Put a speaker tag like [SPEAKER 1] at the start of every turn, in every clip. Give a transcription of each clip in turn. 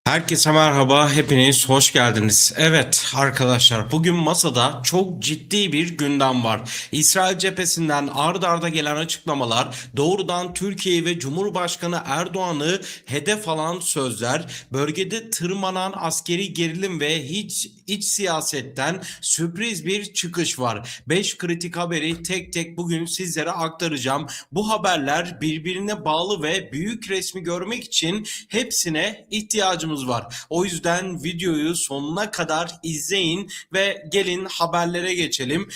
[SPEAKER 1] Herkese merhaba, hepiniz hoş geldiniz. Evet arkadaşlar, bugün masada çok ciddi bir gündem var. İsrail cephesinden ard arda gelen açıklamalar, doğrudan Türkiye ve Cumhurbaşkanı Erdoğan'ı hedef alan sözler, bölgede tırmanan askeri gerilim ve hiç iç siyasetten sürpriz bir çıkış var. 5 kritik haberi tek tek bugün sizlere aktaracağım. Bu haberler birbirine bağlı ve büyük resmi görmek için hepsine ihtiyacımız var. O yüzden videoyu sonuna kadar izleyin ve gelin haberlere geçelim.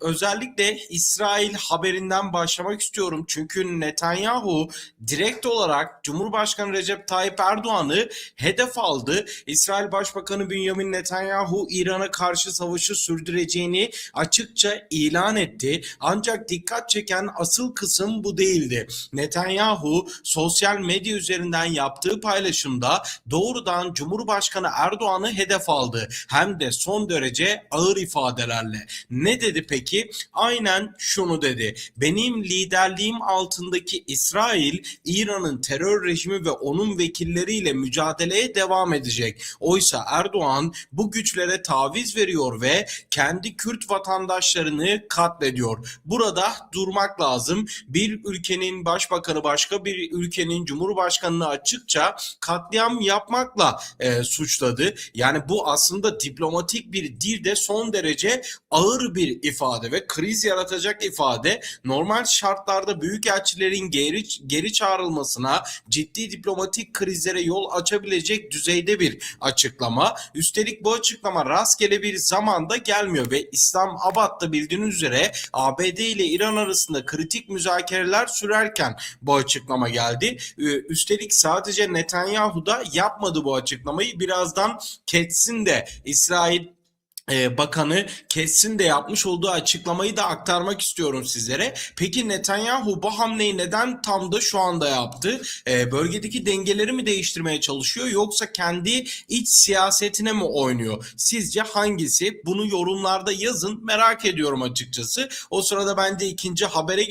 [SPEAKER 1] Özellikle İsrail haberinden başlamak istiyorum. Çünkü Netanyahu direkt olarak Cumhurbaşkanı Recep Tayyip Erdoğan'ı hedef aldı. İsrail Başbakanı Benjamin Netanyahu İran'a karşı savaşı sürdüreceğini açıkça ilan etti. Ancak dikkat çeken asıl kısım bu değildi. Netanyahu sosyal medya üzerinden yaptığı paylaşımda doğrudan Cumhurbaşkanı Erdoğan'ı hedef aldı. Hem de son derece ağır ifadelerle. Ne dedi peki? Aynen şunu dedi. Benim liderliğim altındaki İsrail, İran'ın terör rejimi ve onun vekilleriyle mücadeleye devam edecek. Oysa Erdoğan bu güçlere taviz veriyor ve kendi Kürt vatandaşlarını katlediyor. Burada durmak lazım. Bir ülkenin başbakanı başka bir ülkenin cumhurbaşkanını açıkça katliam yapmakla suçladı. Yani bu aslında diplomatik bir dilde son derece ağır bir ifade ve kriz yaratacak ifade. Normal şartlarda büyükelçilerin geri çağrılmasına, ciddi diplomatik krizlere yol açabilecek düzeyde bir açıklama. Üstelik bu açıklama rastgele bir zamanda gelmiyor ve İslamabad'da bildiğiniz üzere ABD ile İran arasında kritik müzakereler sürerken bu açıklama geldi. Üstelik sadece Netanyahu da yapmadı bu açıklamayı. Birazdan Ketz'in de İsrail Bakanı Ketz'in de yapmış olduğu açıklamayı da aktarmak istiyorum sizlere. Peki Netanyahu bu hamleyi neden tam da şu anda yaptı? Bölgedeki dengeleri mi değiştirmeye çalışıyor yoksa kendi iç siyasetine mi oynuyor? Sizce hangisi? Bunu yorumlarda yazın. Merak ediyorum açıkçası. O sırada ben de ikinci habere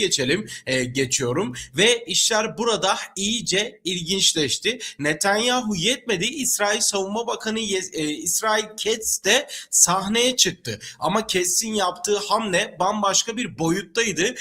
[SPEAKER 1] geçiyorum ve işler burada iyice ilginçleşti. Netanyahu yetmedi. İsrail Savunma Bakanı İsrail Katz de sahneye çıktı. Ama Ketz'in yaptığı hamle bambaşka bir boyuttaydı.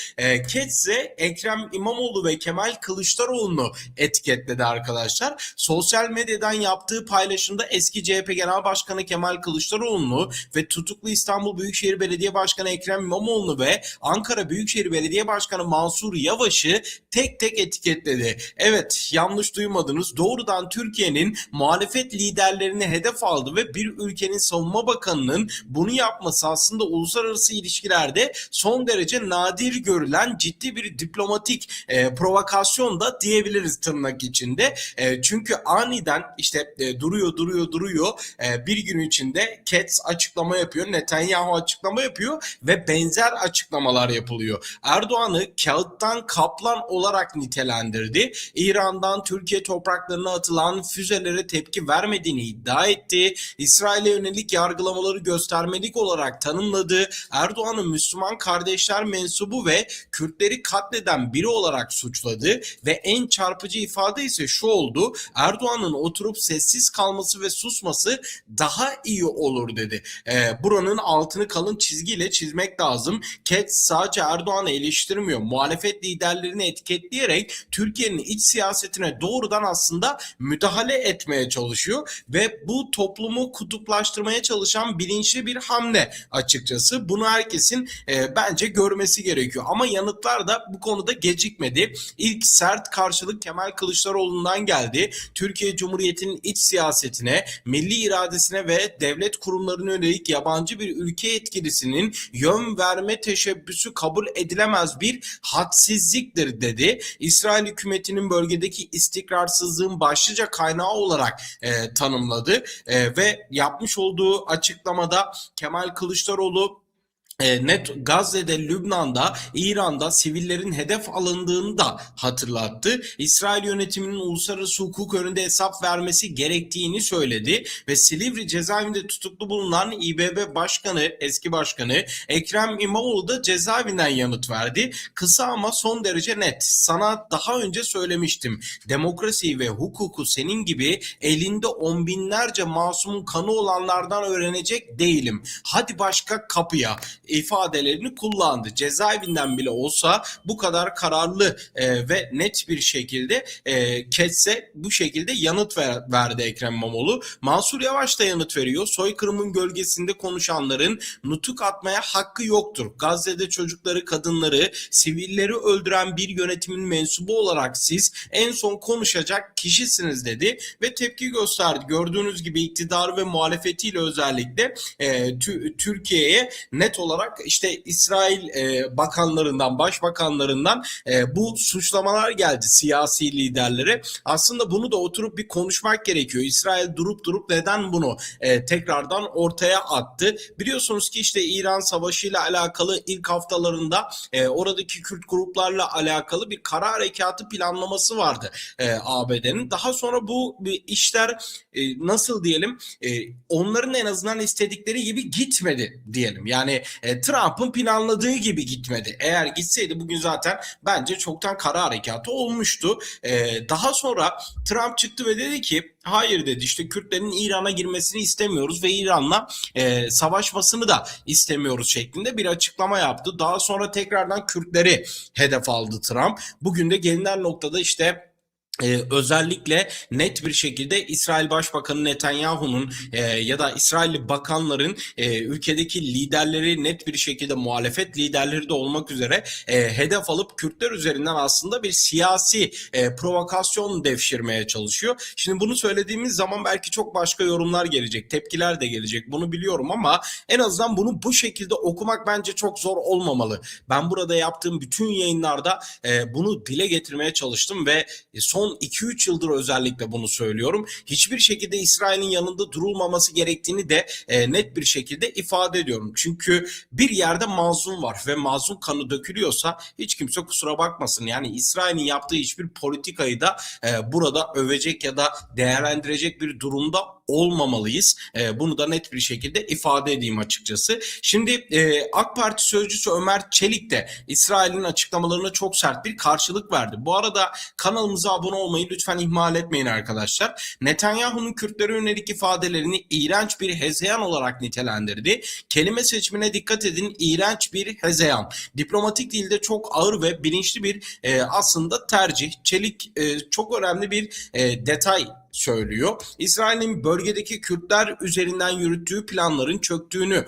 [SPEAKER 1] Ketz'e Ekrem İmamoğlu ve Kemal Kılıçdaroğlu'nu etiketledi arkadaşlar. Sosyal medyadan yaptığı paylaşımda eski CHP Genel Başkanı Kemal Kılıçdaroğlu'nu ve tutuklu İstanbul Büyükşehir Belediye Başkanı Ekrem İmamoğlu'nu ve Ankara Büyükşehir Belediye Başkanı Mansur Yavaş'ı tek tek etiketledi. Evet, yanlış duymadınız. Doğrudan Türkiye'nin muhalefet liderlerini hedef aldı ve bir ülkenin savunma bakanının bunu yapması aslında uluslararası ilişkilerde son derece nadir görülen ciddi bir diplomatik provokasyon da diyebiliriz tırnak içinde. Çünkü aniden işte duruyor. Bir gün içinde Katz açıklama yapıyor, Netanyahu açıklama yapıyor ve benzer açıklamalar yapılıyor. Erdoğan'ı kağıttan kaplan olarak nitelendirdi. İran'dan Türkiye topraklarına atılan füzelere tepki vermediğini iddia etti. İsrail'e yönelik yargılamaları göstermelik olarak tanımladı. Erdoğan'ı Müslüman kardeşler mensubu ve Kürtleri katleden biri olarak suçladı ve en çarpıcı ifade ise şu oldu. Erdoğan'ın oturup sessiz kalması ve susması daha iyi olur dedi. Buranın altını kalın çizgiyle çizmek lazım. Katz sadece Erdoğan'ı eleştirmiyor. Muhalefet liderlerini etiketleyerek Türkiye'nin iç siyasetine doğrudan aslında müdahale etmeye çalışıyor ve bu toplumu kutuplaştırmaya çalışan bilinçli bir hamle açıkçası. Bunu herkesin bence görmesi gerekiyor. Ama yanıtlar da bu konuda gecikmedi. İlk sert karşılık Kemal Kılıçdaroğlu'ndan geldi. Türkiye Cumhuriyeti'nin iç siyasetine, milli iradesine ve devlet kurumlarına yönelik yabancı bir ülke etkilisinin yön verme teşebbüsü kabul edilemez bir hadsizliktir dedi. İsrail hükümetinin bölgedeki istikrarsızlığın başlıca kaynağı olarak tanımladı ve yapmış olduğu açıklamada Kemal Kılıçdaroğlu Net Gazze'de, Lübnan'da, İran'da sivillerin hedef alındığını da hatırlattı. İsrail yönetiminin uluslararası hukuk önünde hesap vermesi gerektiğini söyledi ve Silivri cezaevinde tutuklu bulunan İBB Başkanı, eski başkanı Ekrem İmamoğlu da cezaevinden yanıt verdi. Kısa ama son derece net. Sana daha önce söylemiştim. Demokrasiyi ve hukuku senin gibi elinde on binlerce masumun kanı olanlardan öğrenecek değilim. Hadi başka kapıya ifadelerini kullandı. Cezaevinden bile olsa bu kadar kararlı ve net bir şekilde kesse bu şekilde yanıt verdi Ekrem İmamoğlu. Mansur Yavaş da yanıt veriyor. Soykırımın gölgesinde konuşanların nutuk atmaya hakkı yoktur. Gazze'de çocukları, kadınları, sivilleri öldüren bir yönetimin mensubu olarak siz en son konuşacak kişisiniz dedi ve tepki gösterdi. Gördüğünüz gibi iktidar ve muhalefetiyle özellikle Türkiye'ye net olarak işte İsrail bakanlarından, başbakanlarından bu suçlamalar geldi siyasi liderlere. Aslında bunu da oturup bir konuşmak gerekiyor. İsrail durup neden bunu tekrardan ortaya attı? Biliyorsunuz ki işte İran savaşıyla alakalı ilk haftalarında oradaki Kürt gruplarla alakalı bir kara harekatı planlaması vardı ABD'nin. Daha sonra bu işler nasıl diyelim onların en azından istedikleri gibi gitmedi diyelim. Yani Trump'ın planladığı gibi gitmedi. Eğer gitseydi bugün zaten bence çoktan kara harekatı olmuştu. Daha sonra Trump çıktı ve dedi ki hayır dedi, işte Kürtlerin İran'a girmesini istemiyoruz ve İran'la savaşmasını da istemiyoruz şeklinde bir açıklama yaptı. Daha sonra tekrardan Kürtleri hedef aldı Trump. Bugün de gelinen noktada işte özellikle net bir şekilde İsrail Başbakanı Netanyahu'nun ya da İsrailli bakanların ülkedeki liderleri, net bir şekilde muhalefet liderleri de olmak üzere hedef alıp Kürtler üzerinden aslında bir siyasi provokasyon devşirmeye çalışıyor. Şimdi bunu söylediğimiz zaman belki çok başka yorumlar gelecek, tepkiler de gelecek, bunu biliyorum ama en azından bunu bu şekilde okumak bence çok zor olmamalı. Ben burada yaptığım bütün yayınlarda bunu dile getirmeye çalıştım ve son 2-3 yıldır özellikle bunu söylüyorum. Hiçbir şekilde İsrail'in yanında durulmaması gerektiğini de net bir şekilde ifade ediyorum. Çünkü bir yerde mazlum var ve mazlum kanı dökülüyorsa hiç kimse kusura bakmasın. Yani İsrail'in yaptığı hiçbir politikayı da burada övecek ya da değerlendirecek bir durumda olmamalıyız. Bunu da net bir şekilde ifade edeyim açıkçası. Şimdi AK Parti sözcüsü Ömer Çelik de İsrail'in açıklamalarına çok sert bir karşılık verdi. Bu arada kanalımıza abone olmayı lütfen ihmal etmeyin arkadaşlar. Netanyahu'nun Kürtlere yönelik ifadelerini iğrenç bir hezeyan olarak nitelendirdi. Kelime seçimine dikkat edin, iğrenç bir hezeyan. Diplomatik dilde çok ağır ve bilinçli bir aslında tercih. Çelik çok önemli bir detay söylüyor. İsrail'in bölgedeki Kürtler üzerinden yürüttüğü planların çöktüğünü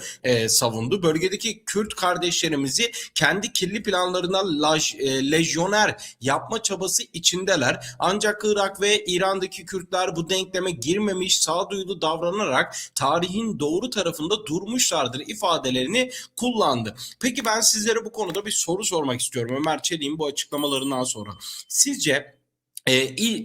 [SPEAKER 1] savundu. Bölgedeki Kürt kardeşlerimizi kendi kirli planlarına lejyoner yapma çabası içindeler. Ancak Irak ve İran'daki Kürtler bu denkleme girmemiş, sağduyulu davranarak tarihin doğru tarafında durmuşlardır ifadelerini kullandı. Peki ben sizlere bu konuda bir soru sormak istiyorum Ömer Çelik'in bu açıklamalarından sonra. Sizce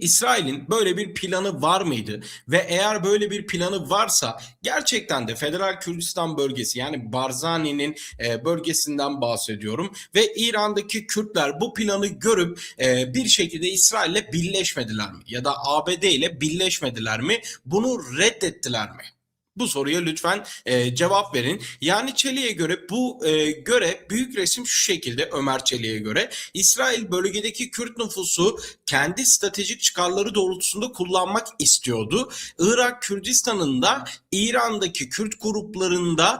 [SPEAKER 1] İsrail'in böyle bir planı var mıydı? Ve eğer böyle bir planı varsa gerçekten de Federal Kürdistan bölgesi, yani Barzani'nin bölgesinden bahsediyorum ve İran'daki Kürtler bu planı görüp bir şekilde İsrail'le birleşmediler mi? Ya da ABD ile birleşmediler mi? Bunu reddettiler mi? Bu soruya lütfen cevap verin. Yani Çelik'e göre büyük resim şu şekilde, Ömer Çelik'e göre İsrail bölgedeki Kürt nüfusu kendi stratejik çıkarları doğrultusunda kullanmak istiyordu. Irak Kürdistan'ın da İran'daki Kürt gruplarında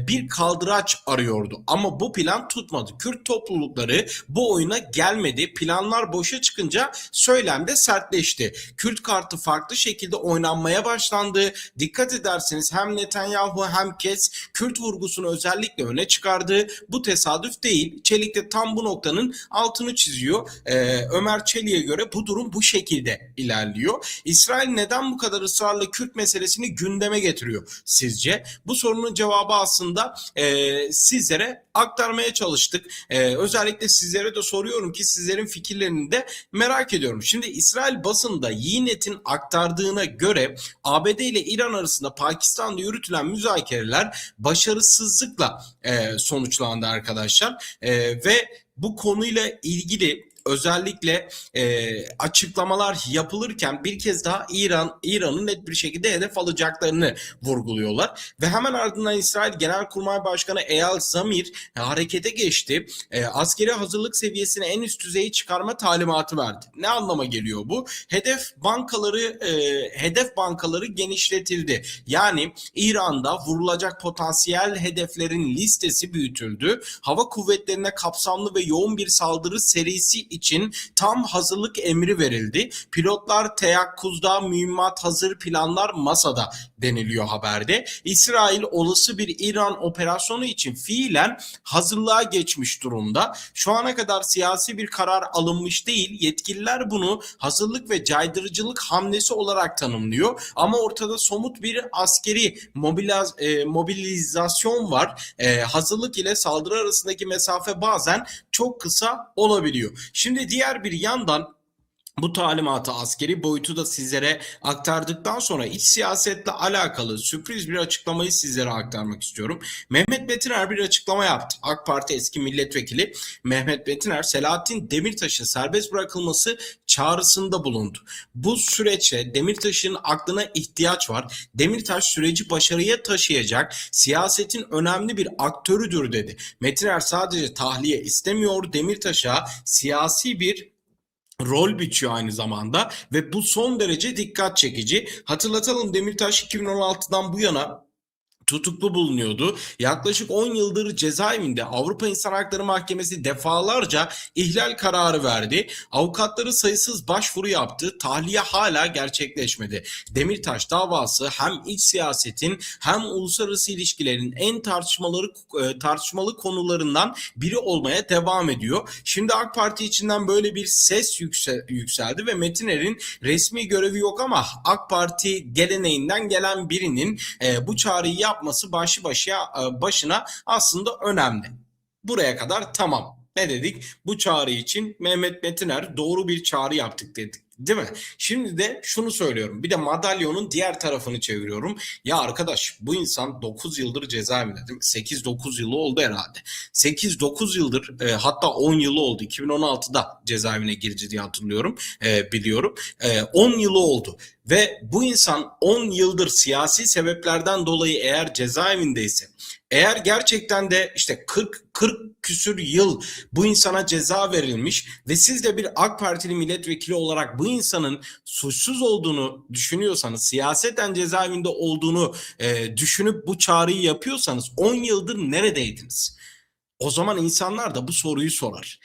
[SPEAKER 1] bir kaldıraç arıyordu. Ama bu plan tutmadı. Kürt toplulukları bu oyuna gelmedi. Planlar boşa çıkınca söylem de sertleşti. Kürt kartı farklı şekilde oynanmaya başlandı. Dikkat ederseniz hem Netanyahu hem Kes Kürt vurgusunu özellikle öne çıkardı. Bu tesadüf değil. Çelik de tam bu noktanın altını çiziyor. Ömer Çelik'e göre bu durum bu şekilde ilerliyor. İsrail neden bu kadar ısrarla Kürt meselesini gündeme getiriyor sizce? Bu sorunun cevabı aslında sizlere aktarmaya çalıştık. Özellikle sizlere de soruyorum ki sizlerin fikirlerini de merak ediyorum. Şimdi İsrail basında Yinet'in aktardığına göre ABD ile İran arasında Pakistan Pakistan'da yürütülen müzakereler başarısızlıkla sonuçlandı arkadaşlar. Ve bu konuyla ilgili özellikle açıklamalar yapılırken bir kez daha İran'ın net bir şekilde hedef alacaklarını vurguluyorlar. Ve hemen ardından İsrail Genelkurmay Başkanı Eyal Zamir harekete geçti. Askeri hazırlık seviyesini en üst düzeye çıkarma talimatı verdi. Ne anlama geliyor bu? Hedef bankaları genişletildi. Yani İran'da vurulacak potansiyel hedeflerin listesi büyütüldü. Hava kuvvetlerine kapsamlı ve yoğun bir saldırı serisi için tam hazırlık emri verildi. Pilotlar teyakkuzda, mühimmat hazır, planlar masada deniliyor haberde. İsrail olası bir İran operasyonu için fiilen hazırlığa geçmiş durumda. Şu ana kadar siyasi bir karar alınmış değil. Yetkililer bunu hazırlık ve caydırıcılık hamlesi olarak tanımlıyor. Ama ortada somut bir askeri mobilizasyon var. Hazırlık ile saldırı arasındaki mesafe bazen çok kısa olabiliyor. Şimdi diğer bir yandan bu talimatı, askeri boyutu da sizlere aktardıktan sonra iç siyasetle alakalı sürpriz bir açıklamayı sizlere aktarmak istiyorum. Mehmet Betiner bir açıklama yaptı. AK Parti eski milletvekili Mehmet Betiner, Selahattin Demirtaş'ın serbest bırakılması çağrısında bulundu. Bu süreçte Demirtaş'ın aklına ihtiyaç var. Demirtaş süreci başarıya taşıyacak siyasetin önemli bir aktörüdür dedi. Betiner sadece tahliye istemiyor, Demirtaş'a siyasi bir rol biçiyor aynı zamanda ve bu son derece dikkat çekici. Hatırlatalım, Demirtaş 2016'dan bu yana tutuklu bulunuyordu. Yaklaşık 10 yıldır cezaevinde. Avrupa İnsan Hakları Mahkemesi defalarca ihlal kararı verdi. Avukatları sayısız başvuru yaptı. Tahliye hala gerçekleşmedi. Demirtaş davası hem iç siyasetin hem uluslararası ilişkilerin en tartışmalı konularından biri olmaya devam ediyor. Şimdi AK Parti içinden böyle bir ses yükseldi ve Metiner'in resmi görevi yok ama AK Parti geleneğinden gelen birinin bu çağrıyı yapması başına aslında önemli. Buraya kadar tamam. Ne dedik? Bu çağrı için Mehmet Metiner doğru bir çağrı yaptık dedik. Değil mi? Şimdi de şunu söylüyorum. Bir de madalyonun diğer tarafını çeviriyorum. Ya arkadaş, bu insan 9 yıldır cezaevinde değil mi? 8-9 yılı oldu herhalde. 8-9 yıldır hatta 10 yılı oldu. 2016'da cezaevine girdi diye hatırlıyorum. Biliyorum. 10 yılı oldu. Ve bu insan 10 yıldır siyasi sebeplerden dolayı eğer cezaevindeyse, eğer gerçekten de işte 40 küsür yıl bu insana ceza verilmiş ve siz de bir AK Partili milletvekili olarak bu insanın suçsuz olduğunu düşünüyorsanız, siyaseten cezaevinde olduğunu düşünüp bu çağrıyı yapıyorsanız 10 yıldır neredeydiniz? O zaman insanlar da bu soruyu sorar.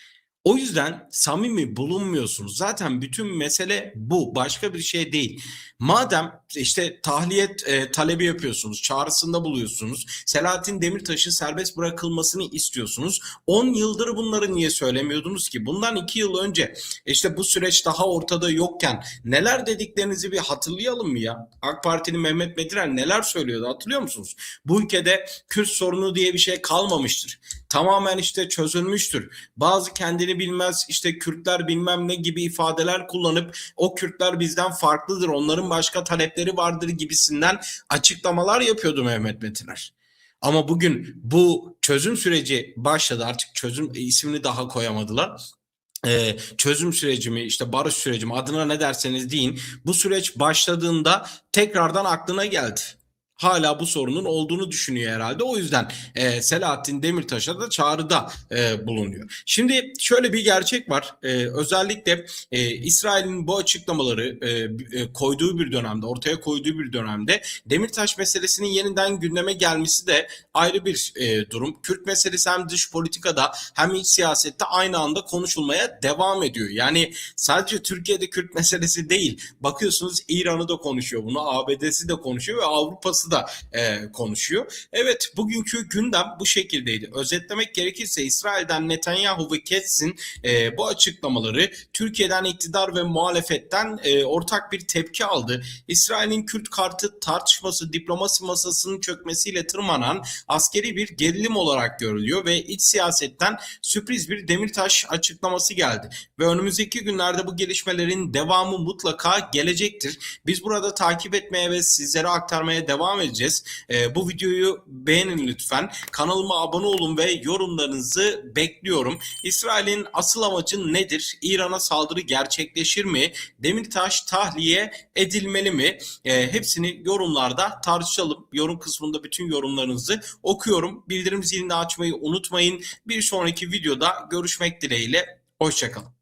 [SPEAKER 1] O yüzden samimi bulunmuyorsunuz. Zaten bütün mesele bu. Başka bir şey değil. Madem işte tahliye talebi yapıyorsunuz, çağrısında buluyorsunuz, Selahattin Demirtaş'ın serbest bırakılmasını istiyorsunuz. 10 yıldır bunları niye söylemiyordunuz ki? Bundan 2 yıl önce işte bu süreç daha ortada yokken neler dediklerinizi bir hatırlayalım mı ya? AK Partili Mehmet Metiner neler söylüyordu, hatırlıyor musunuz? Bu ülkede Kürt sorunu diye bir şey kalmamıştır. Tamamen işte çözülmüştür. Bazı kendini bilmez işte Kürtler bilmem ne gibi ifadeler kullanıp o Kürtler bizden farklıdır, onların başka talepleri vardır gibisinden açıklamalar yapıyordu Mehmet Metiner. Ama bugün bu çözüm süreci başladı, artık çözüm ismini daha koyamadılar. Çözüm süreci mi işte barış süreci mi, adına ne derseniz deyin, bu süreç başladığında tekrardan aklına geldi. Hala bu sorunun olduğunu düşünüyor herhalde. O yüzden Selahattin Demirtaş'a da çağrıda bulunuyor. Şimdi şöyle bir gerçek var. Özellikle İsrail'in bu açıklamaları ortaya koyduğu bir dönemde Demirtaş meselesinin yeniden gündeme gelmesi de ayrı bir durum. Kürt meselesi hem dış politikada hem iç siyasette aynı anda konuşulmaya devam ediyor. Yani sadece Türkiye'de Kürt meselesi değil. Bakıyorsunuz İran'ı da konuşuyor bunu, ABD'si de konuşuyor ve Avrupa'sı da konuşuyor. Evet, bugünkü gündem bu şekildeydi. Özetlemek gerekirse İsrail'den Netanyahu ve Katz'in bu açıklamaları Türkiye'den iktidar ve muhalefetten ortak bir tepki aldı. İsrail'in Kürt kartı tartışması diplomasi masasının çökmesiyle tırmanan askeri bir gerilim olarak görülüyor ve iç siyasetten sürpriz bir Demirtaş açıklaması geldi. Ve önümüzdeki günlerde bu gelişmelerin devamı mutlaka gelecektir. Biz burada takip etmeye ve sizlere aktarmaya devam devam edeceğiz. Bu videoyu beğenin lütfen. Kanalıma abone olun ve yorumlarınızı bekliyorum. İsrail'in asıl amacı nedir? İran'a saldırı gerçekleşir mi? Demirtaş tahliye edilmeli mi? Hepsini yorumlarda tartışalım. Yorum kısmında bütün yorumlarınızı okuyorum. Bildirim zilini açmayı unutmayın. Bir sonraki videoda görüşmek dileğiyle. Hoşça kalın.